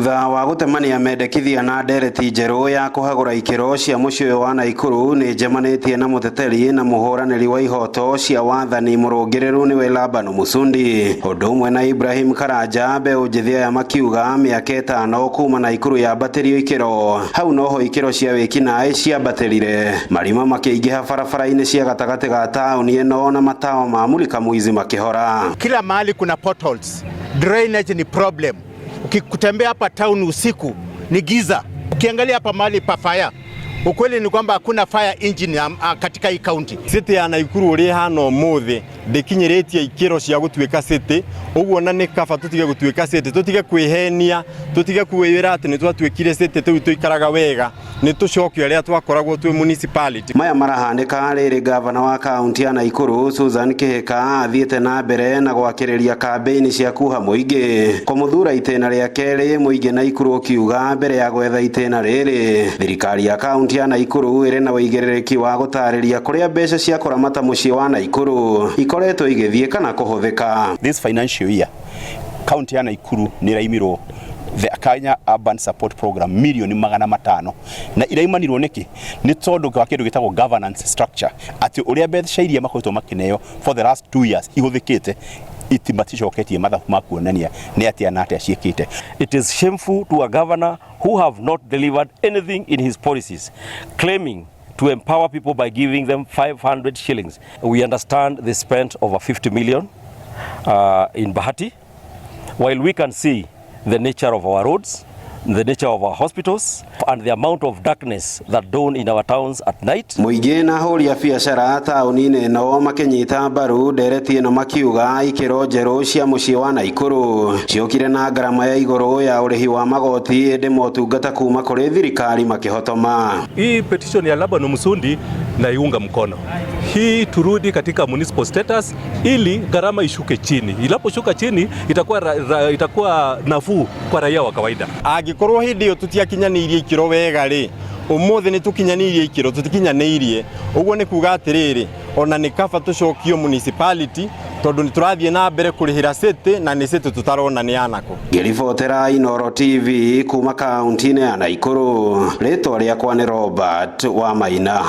Thutha wa gutemania mendekithia na ndereti njeru ya kuhagura ikiro cia mucii wa Naikuru ni njemanitie na muteteri na muhuraniri wa ihoto cia wathani murungiriru niwe Laban Musundi undu umwe na Ibrahim Karanja mbeũ njithia ya makiuga miaka 5 kuma Naikuru yambatirio ikiro hau noho ikiro cia wikinaĩ ciambatirire marima makĩingĩha barabara-inĩ cia gatagati ga tauni ĩno na matawa ma mulika mwizi makihora. Kila mahali kuna potholes, drainage ni problem. Ukitembea hapa town usiku ni giza. Ukiangalia hapa mahali pa fire, ukweli ni kwamba hakuna fire engine katika hii county. City ya Naikuru uri hano muthi ndikinyiretie ikiro cia gutuika city uguo na ni kaba tutige gutuika city tutige kwihenia tutige kuwira ati ni twatuikire city tu tuikaraga wega ni tucokio aria twakoragwo twi municipality. Maya marahandika riri gavana wa county ya Naikuru Susan Kihika athiete na mbere na gwakiriria campaign cia kuha muingi kumuthura itena ria keri muingi Naikuru ukiuga mbere ya gwetha itena riri thirikari ya county ya Naikuru iri na wigiririki wa gutariria kuria mbeca cia kuramata mucii wa Naikuru ikoretwo igithie kana kuhuthika. This financial year county ya Naikuru ni raimirwo the Kenya Urban Support Program milioni 500 na iraimanirwo niki ni tondu kwa kindu gitagwo governance structure ati uria mbeca iria makoretwo makineo for the last 2 years ihuthikite itimatishoketie mathabu makuonania ni atia na atia ciekite. It is shameful to a governor who have not delivered anything in his policies, claiming to empower people by giving them 500 shillings. We understand they spent over 50 million in Bahati, while we can see the nature of our roads, the nature of our hospitals, and the amount of darkness that dawn in our towns at night. Muingi na huri ya biashara tauni-ini no makinyita mbaru ndereti ino makiuga ikiro njeru cia mucii wa Naikuru ciokire na garama ya iguru ya urihi wa magoti indi motungata kuma kuri thirikari makihotoma. Hii petition ya Laban Musundi na iunga mkono. Hii turudi katika municipal status ili gharama ishuke chini. Ilaposhuka chini itakuwa nafuu kwa raia wa kawaida. Agikorwo hindi yo tutiakinyanirie ikiro wega ri umuthi ni tukinyanirie ikiro tutikinyanirie uguo ni kuga atiriri ona ni kaba tucokio municipality tondu ni turathie na mbere kurihira city na ni city tutarona ni anako. Ngiribotera Inooro TV kuma kaunti-ini ya Naikuru. Ritwa riakwa ni Robert wa Maina.